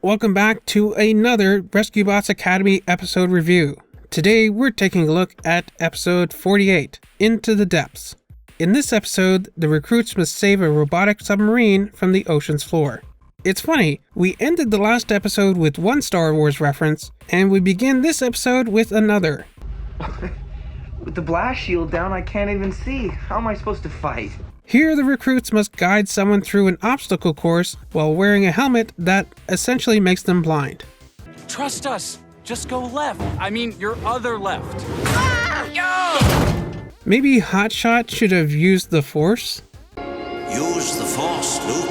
Welcome back to another Rescue Bots Academy episode review. Today we're taking a look at episode 48, Into the Depths. In this episode, the recruits must save a robotic submarine from the ocean's floor. It's funny, we ended the last episode with one Star Wars reference, and we begin this episode with another. With the blast shield down, I can't even see. How am I supposed to fight? Here, the recruits must guide someone through an obstacle course while wearing a helmet that essentially makes them blind. Trust us. Just go left. I mean, your other left. Maybe Hotshot should have used the Force? Use the Force, Luke.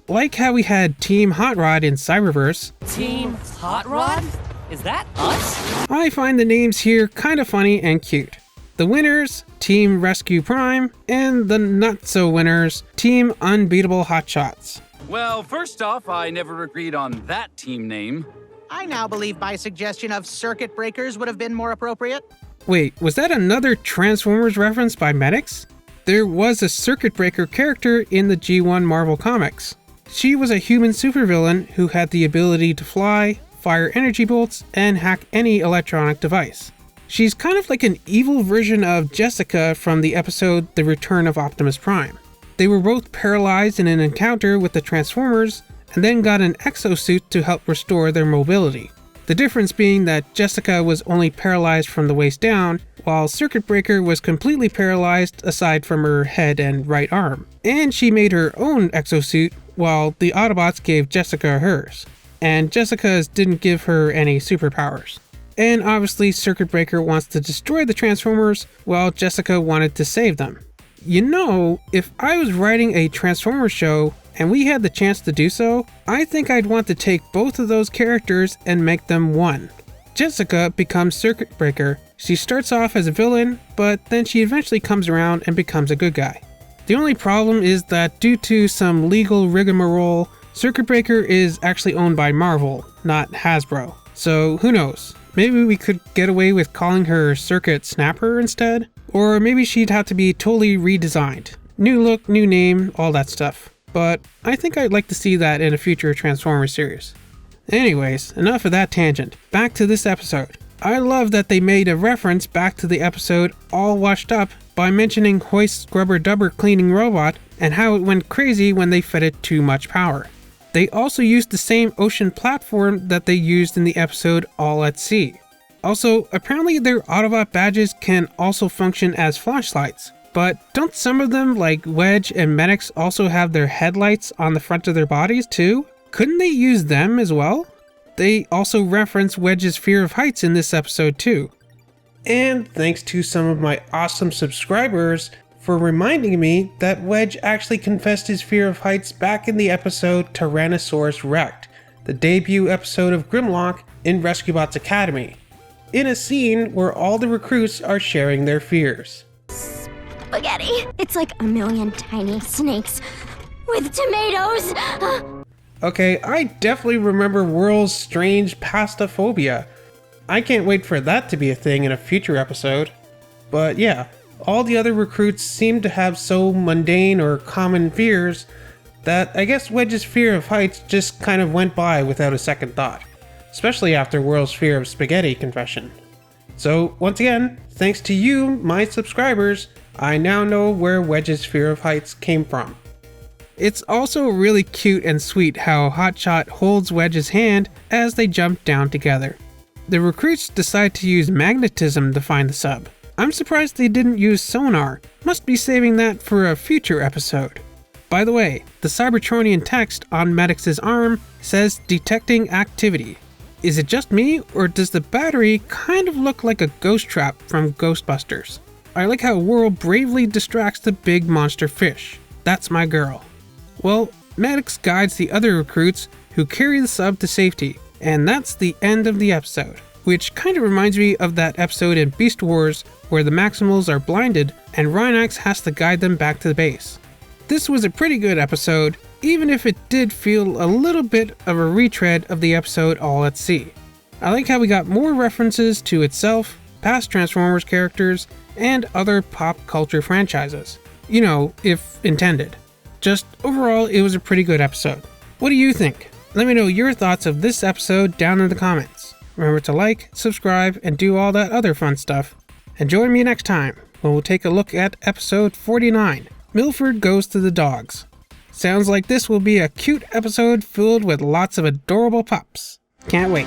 Like how we had Team Hot Rod in Cyberverse. Team Hot Rod? Is that us? I find the names here kind of funny and cute. The winners, Team Rescue Prime, and the not-so-winners, Team Unbeatable Hotshots. Well, first off, I never agreed on that team name. I now believe my suggestion of circuit breakers would have been more appropriate. Wait, was that another Transformers reference by Medics? There was a circuit breaker character in the G1 Marvel comics. She was a human supervillain who had the ability to fly, fire energy bolts, and hack any electronic device. She's kind of like an evil version of Jessica from the episode The Return of Optimus Prime. They were both paralyzed in an encounter with the Transformers and then got an exosuit to help restore their mobility. The difference being that Jessica was only paralyzed from the waist down, while Circuit Breaker was completely paralyzed aside from her head and right arm. And she made her own exosuit, while the Autobots gave Jessica hers. And Jessica's didn't give her any superpowers. And obviously Circuit Breaker wants to destroy the Transformers, while Jessica wanted to save them. You know, if I was writing a Transformers show and we had the chance to do so, I think I'd want to take both of those characters and make them one. Jessica becomes Circuit Breaker. She starts off as a villain, but then she eventually comes around and becomes a good guy. The only problem is that due to some legal rigmarole, Circuit Breaker is actually owned by Marvel, not Hasbro. So who knows? Maybe we could get away with calling her Circuit Snapper instead? Or maybe she'd have to be totally redesigned. New look, new name, all that stuff. But I think I'd like to see that in a future Transformers series. Anyways, enough of that tangent. Back to this episode. I love that they made a reference back to the episode All Washed Up by mentioning Hoist's Scrubber Dubber cleaning robot and how it went crazy when they fed it too much power. They also used the same ocean platform that they used in the episode All at Sea. Also, apparently their Autobot badges can also function as flashlights. But don't some of them, like Wedge and Medics, also have their headlights on the front of their bodies too? Couldn't they use them as well? They also reference Wedge's fear of heights in this episode too. And thanks to some of my awesome subscribers for reminding me that Wedge actually confessed his fear of heights back in the episode Tyrannosaurus Wrecked, the debut episode of Grimlock in Rescue Bots Academy, in a scene where all the recruits are sharing their fears. Spaghetti. It's like a million tiny snakes with tomatoes. Okay, I definitely remember Whirl's strange pasta phobia. I can't wait for that to be a thing in a future episode. But yeah, all the other recruits seem to have so mundane or common fears that I guess Wedge's fear of heights just kind of went by without a second thought, especially after Whirl's fear of spaghetti confession. So once again, thanks to you, my subscribers, I now know where Wedge's fear of heights came from. It's also really cute and sweet how Hotshot holds Wedge's hand as they jump down together. The recruits decide to use magnetism to find the sub. I'm surprised they didn't use sonar. Must be saving that for a future episode. By the way, the Cybertronian text on Medics' arm says detecting activity. Is it just me, or does the battery kind of look like a ghost trap from Ghostbusters? I like how Whirl bravely distracts the big monster fish. That's my girl. Well, Medics guides the other recruits who carry the sub to safety, and that's the end of the episode. Which kind of reminds me of that episode in Beast Wars where the Maximals are blinded and Rhinox has to guide them back to the base. This was a pretty good episode, even if it did feel a little bit of a retread of the episode All at Sea. I like how we got more references to itself, past Transformers characters, and other pop culture franchises. You know, if intended. Just overall, it was a pretty good episode. What do you think? Let me know your thoughts of this episode down in the comments. Remember to like, subscribe, and do all that other fun stuff. And join me next time when we'll take a look at episode 49, Milford Goes to the Dogs. Sounds like this will be a cute episode filled with lots of adorable pups. Can't wait.